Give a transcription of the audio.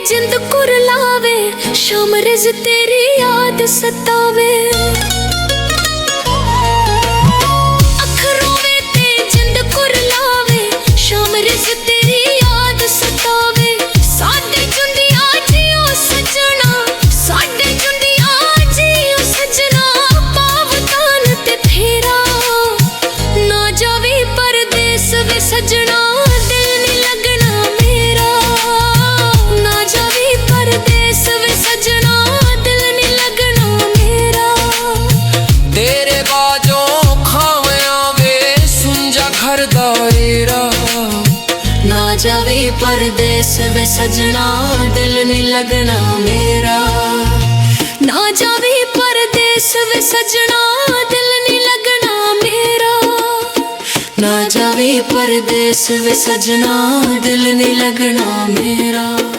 जिंद कुरलावे, शाम रिज तेरी याद सतावे। अखरों ते जिंद कुरलावे, शाम रिज तेरी याद सतावे। साडे चुंडिया जियो सजना, साडे चुंडिया जियो सजना, पावतान ते फेरा ना जावी परदेस वे सजना। ना जावे परदेस वे सजना, दिल नहीं लगना मेरा। ना जावे परदेस वे सजना, दिल नहीं लगना मेरा। ना जावे परदेस वे सजना, दिल नहीं लगना मेरा।